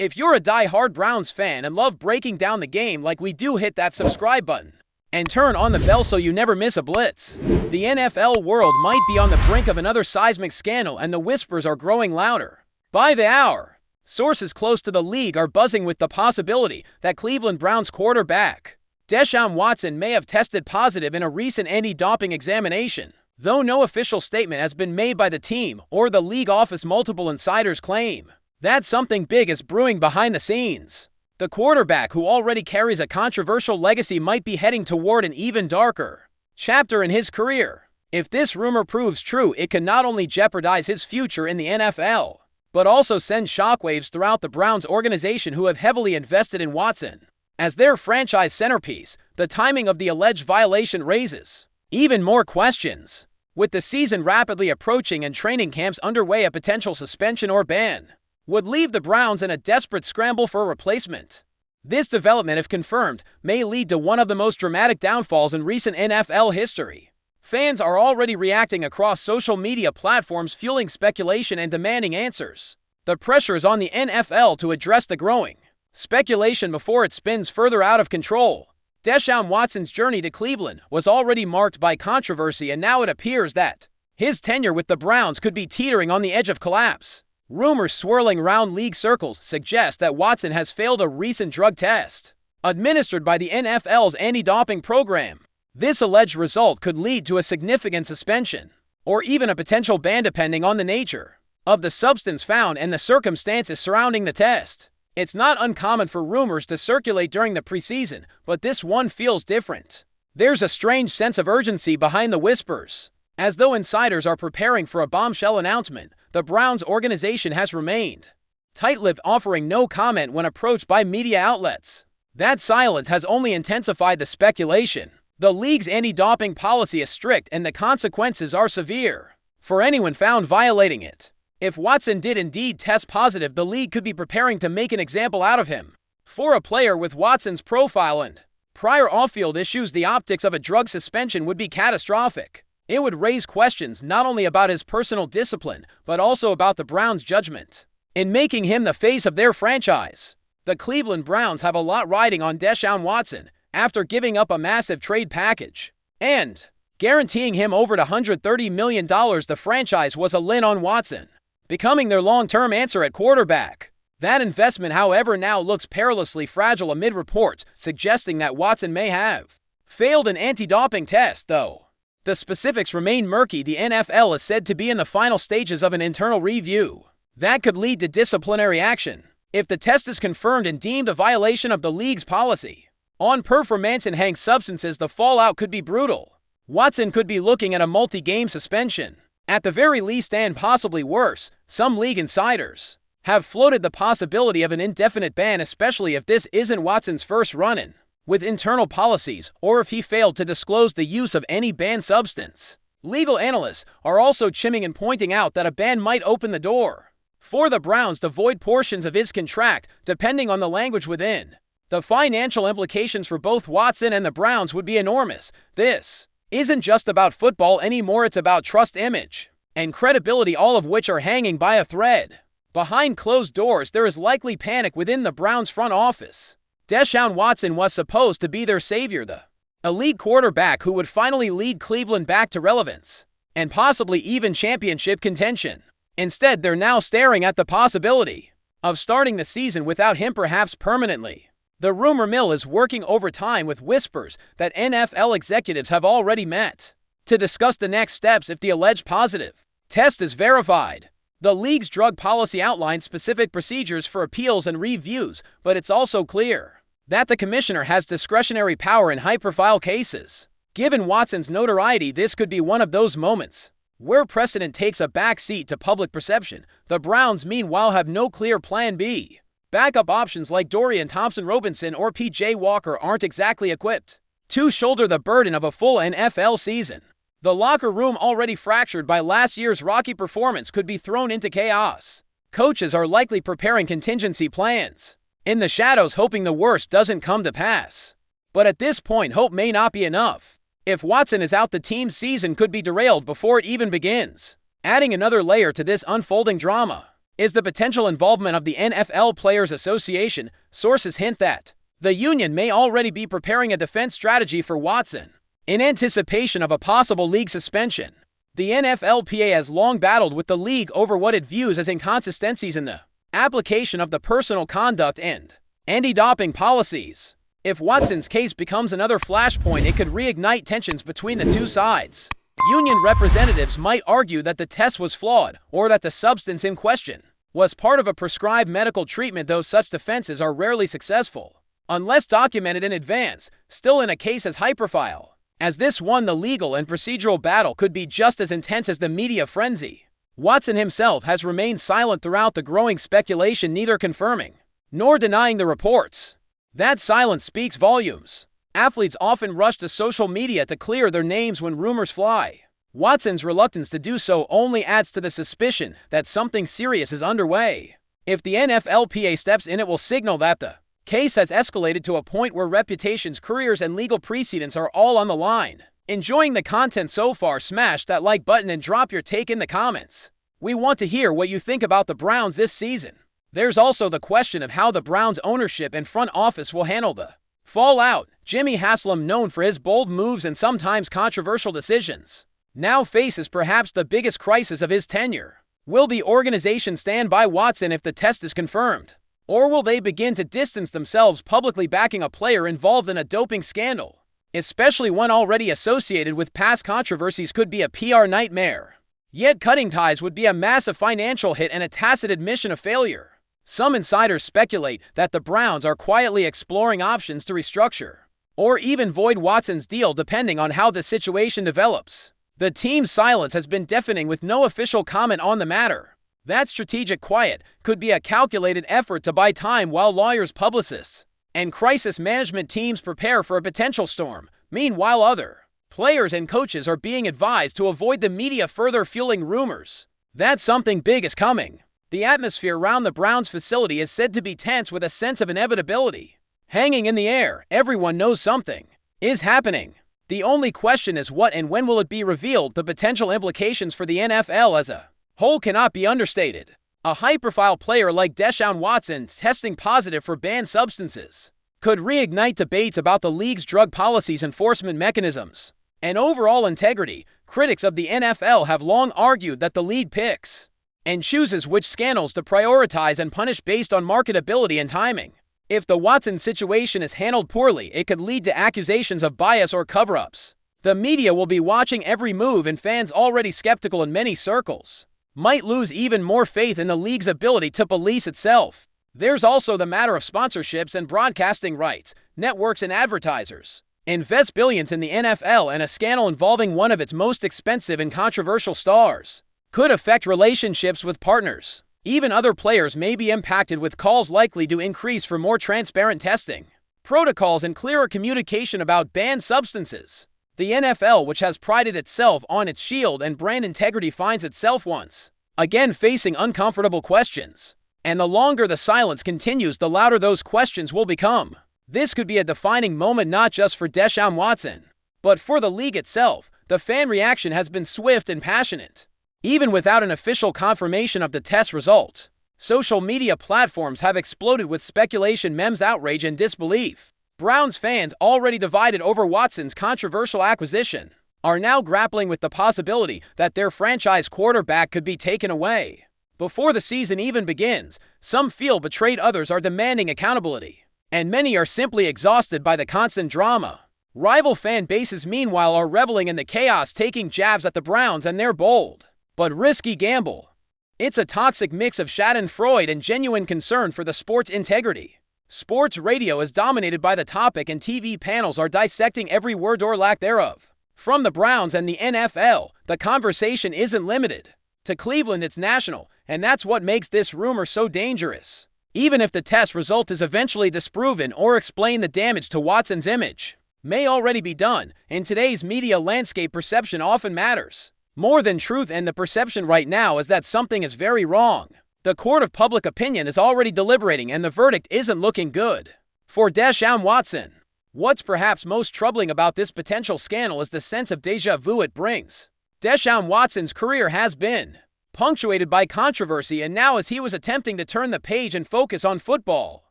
If you're a die-hard Browns fan and love breaking down the game like we do, hit that subscribe button and turn on the bell so you never miss a blitz. The NFL world might be on the brink of another seismic scandal, and the whispers are growing louder by the hour. Sources close to the league are buzzing with the possibility that Cleveland Browns quarterback DeShaun Watson may have tested positive in a recent anti-doping examination. Though no official statement has been made by the team or the league office, multiple insiders claim that something big is brewing behind the scenes. The quarterback, who already carries a controversial legacy, might be heading toward an even darker chapter in his career. If this rumor proves true, it could not only jeopardize his future in the NFL, but also send shockwaves throughout the Browns organization, who have heavily invested in Watson as their franchise centerpiece. The timing of the alleged violation raises even more questions. With the season rapidly approaching and training camps underway, a potential suspension or ban would leave the Browns in a desperate scramble for a replacement. This development, if confirmed, may lead to one of the most dramatic downfalls in recent NFL history. Fans are already reacting across social media platforms, fueling speculation and demanding answers. The pressure is on the NFL to address the growing speculation before it spins further out of control. DeShaun Watson's journey to Cleveland was already marked by controversy, and now it appears that his tenure with the Browns could be teetering on the edge of collapse. Rumors swirling around league circles suggest that Watson has failed a recent drug test administered by the NFL's anti-doping program. This alleged result could lead to a significant suspension or even a potential ban, depending on the nature of the substance found and the circumstances surrounding the test. It's not uncommon for rumors to circulate during the preseason, but this one feels different. There's a strange sense of urgency behind the whispers, as though insiders are preparing for a bombshell announcement. The Browns organization has remained tight-lipped, offering no comment when approached by media outlets. That silence has only intensified the speculation. The league's anti-doping policy is strict, and the consequences are severe for anyone found violating it. If Watson did indeed test positive, the league could be preparing to make an example out of him. For a player with Watson's profile and prior off-field issues, the optics of a drug suspension would be catastrophic. It would raise questions not only about his personal discipline, but also about the Browns' judgment in making him the face of their franchise. The Cleveland Browns have a lot riding on DeShaun Watson after giving up a massive trade package and guaranteeing him over $130 million. The franchise was all in on Watson becoming their long-term answer at quarterback. That investment, however, now looks perilously fragile amid reports suggesting that Watson may have failed an anti-doping test, though the specifics remain murky. The NFL is said to be in the final stages of an internal review that could lead to disciplinary action if the test is confirmed and deemed a violation of the league's policy on performance-enhancing substances. The fallout could be brutal. Watson could be looking at a multi-game suspension at the very least, and possibly worse. Some league insiders have floated the possibility of an indefinite ban, especially if this isn't Watson's first run-in with internal policies, or if he failed to disclose the use of any banned substance. Legal analysts are also chiming in, pointing out that a ban might open the door for the Browns to void portions of his contract, depending on the language within. The financial implications for both Watson and the Browns would be enormous. This isn't just about football anymore, it's about trust, image, and credibility, all of which are hanging by a thread. Behind closed doors, there is likely panic within the Browns front office. DeShaun Watson was supposed to be their savior, the elite quarterback who would finally lead Cleveland back to relevance and possibly even championship contention. Instead, they're now staring at the possibility of starting the season without him, perhaps permanently. The rumor mill is working overtime, with whispers that NFL executives have already met to discuss the next steps if the alleged positive test is verified. The league's drug policy outlines specific procedures for appeals and reviews, but it's also clear that the commissioner has discretionary power in high-profile cases. Given Watson's notoriety, this could be one of those moments where precedent takes a back seat to public perception. The Browns, meanwhile, have no clear plan B. Backup options like Dorian Thompson-Robinson or P.J. Walker aren't exactly equipped to shoulder the burden of a full NFL season. The locker room, already fractured by last year's rocky performance, could be thrown into chaos. Coaches are likely preparing contingency plans in the shadows, hoping the worst doesn't come to pass. But at this point, hope may not be enough. If Watson is out, the team's season could be derailed before it even begins, adding another layer to this unfolding drama. is the potential involvement of the NFL Players Association. Sources hint that the union may already be preparing a defense strategy for Watson in anticipation of a possible league suspension. The NFLPA has long battled with the league over what it views as inconsistencies in the application of the personal conduct and anti-doping policies. If Watson's case becomes another flashpoint, it could reignite tensions between the two sides. Union representatives might argue that the test was flawed or that the substance in question was part of a prescribed medical treatment, though such defenses are rarely successful unless documented in advance. Still, in a case as high-profile as this one, the legal and procedural battle could be just as intense as the media frenzy. Watson himself has remained silent throughout the growing speculation, neither confirming nor denying the reports. That silence speaks volumes. Athletes often rush to social media to clear their names when rumors fly. Watson's reluctance to do so only adds to the suspicion that something serious is underway. If the NFLPA steps in, it will signal that the case has escalated to a point where reputations, careers, and legal precedents are all on the line. Enjoying the content so far? Smash that like button and drop your take in the comments. We want to hear what you think about the Browns this season. There's also the question of how the Browns ownership and front office will handle the fallout. Jimmy Haslam, known for his bold moves and sometimes controversial decisions, now faces perhaps the biggest crisis of his tenure. Will the organization stand by Watson if the test is confirmed? Or will they begin to distance themselves, publicly backing a player involved in a doping scandal, especially one already associated with past controversies? Could be a PR nightmare. Yet cutting ties would be a massive financial hit and a tacit admission of failure. Some insiders speculate that the Browns are quietly exploring options to restructure or even void Watson's deal, depending on how the situation develops. The team's silence has been deafening, with no official comment on the matter. That strategic quiet could be a calculated effort to buy time while lawyers, publicists, and crisis management teams prepare for a potential storm. Meanwhile, other players and coaches are being advised to avoid the media further fueling rumors that something big is coming. The atmosphere around the Browns facility is said to be tense, with a sense of inevitability hanging in the air. Everyone knows something is happening. The only question is what and when will it be revealed. The potential implications for the NFL as a whole cannot be understated. A high-profile player like DESHAUN Watson testing positive for banned substances could reignite debates about the league's drug policies, enforcement mechanisms, and overall integrity. Critics of the NFL have long argued that the league picks and chooses which scandals to prioritize and punish based on marketability and timing. If the Watson situation is handled poorly, it could lead to accusations of bias or cover-ups. The media will be watching every move, and fans, already skeptical in many circles, might lose even more faith in the league's ability to police itself. There's also the matter of sponsorships and broadcasting rights. Networks and advertisers invest billions in the NFL, and a scandal involving one of its most expensive and controversial stars could affect relationships with partners. Even other players may be impacted, with calls likely to increase for more transparent testing protocols and clearer communication about banned substances. The NFL, which has prided itself on its shield and brand integrity, finds itself once again facing uncomfortable questions. And the longer the silence continues, the louder those questions will become. This could be a defining moment not just for DESHAUN Watson, but for the league itself. The fan reaction has been swift and passionate. Even without an official confirmation of the test result, social media platforms have exploded with speculation, memes, outrage, and disbelief. Browns fans, already divided over Watson's controversial acquisition, are now grappling with the possibility that their franchise quarterback could be taken away before the season even begins. Some feel betrayed, others are demanding accountability, and many are simply exhausted by the constant drama. Rival fan bases, meanwhile, are reveling in the chaos, taking jabs at the Browns and their bold but risky gamble. It's a toxic mix of schadenfreude and genuine concern for the sport's integrity. Sports radio is dominated by the topic, and TV panels are dissecting every word or lack thereof. From the Browns and the NFL, the conversation isn't limited to Cleveland, it's national, and that's what makes this rumor so dangerous. Even if the test result is eventually disproven or explain, the damage to Watson's image may already be done. In today's media landscape, perception often matters more than truth, and the perception right now is that something is very wrong. The court of public opinion is already deliberating, and the verdict isn't looking good for DESHAUN Watson. What's perhaps most troubling about this potential scandal is the sense of déjà vu it brings. DESHAUN Watson's career has been punctuated by controversy, and now as he was attempting to turn the page and focus on football,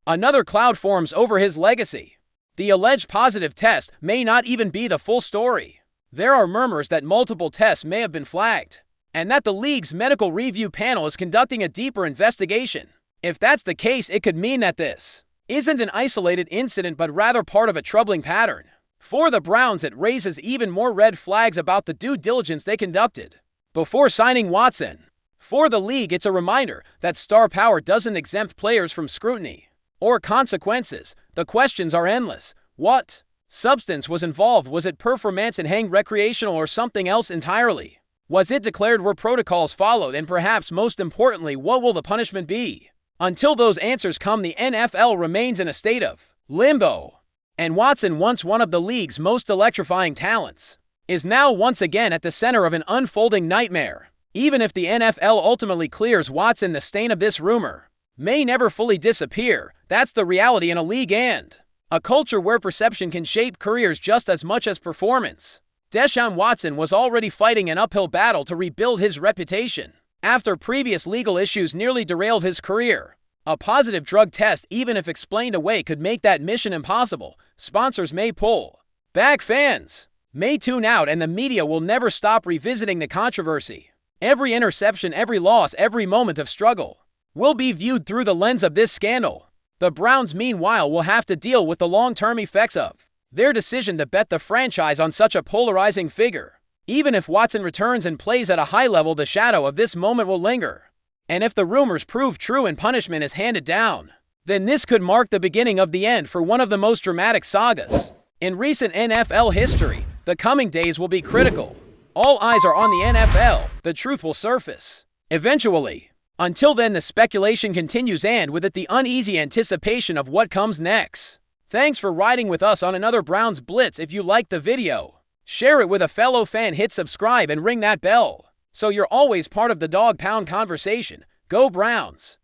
another cloud forms over his legacy. The alleged positive test may not even be the full story. There are murmurs that multiple tests may have been flagged, and that the league's medical review panel is conducting a deeper investigation. If that's the case, it could mean that this isn't an isolated incident but rather part of a troubling pattern. For the Browns, it raises even more red flags about the due diligence they conducted before signing Watson. For the league, it's a reminder that star power doesn't exempt players from scrutiny or consequences. The questions are endless. What substance was involved? Was it performance-enhancing, recreational, or something else entirely? Was it declared? Were protocols followed? And perhaps most importantly, what will the punishment be? Until those answers come, the NFL remains in a state of limbo. And Watson, once one of the league's most electrifying talents, is now once again at the center of an unfolding nightmare. Even if the NFL ultimately clears Watson, the stain of this rumor may never fully disappear. That's the reality in a league and a culture where perception can shape careers just as much as performance. Deshaun Watson was already fighting an uphill battle to rebuild his reputation after previous legal issues nearly derailed his career. A positive drug test, even if explained away, could make that mission impossible. Sponsors may pull back, fans may tune out, and the media will never stop revisiting the controversy. Every interception, every loss, every moment of struggle will be viewed through the lens of this scandal. The Browns, meanwhile, will have to deal with the long-term effects of their decision to bet the franchise on such a polarizing figure. Even if Watson returns and plays at a high level, the shadow of this moment will linger. And if the rumors prove true and punishment is handed down, then this could mark the beginning of the end for one of the most dramatic sagas in recent NFL history. The coming days will be critical. All eyes are on the NFL. The truth will surface eventually. Until then, the speculation continues, and with it the uneasy anticipation of what comes next. Thanks for riding with us on another Browns Blitz. If you liked the video, share it with a fellow fan, hit subscribe and ring that bell so you're always part of the Dawg Pound conversation. Go Browns!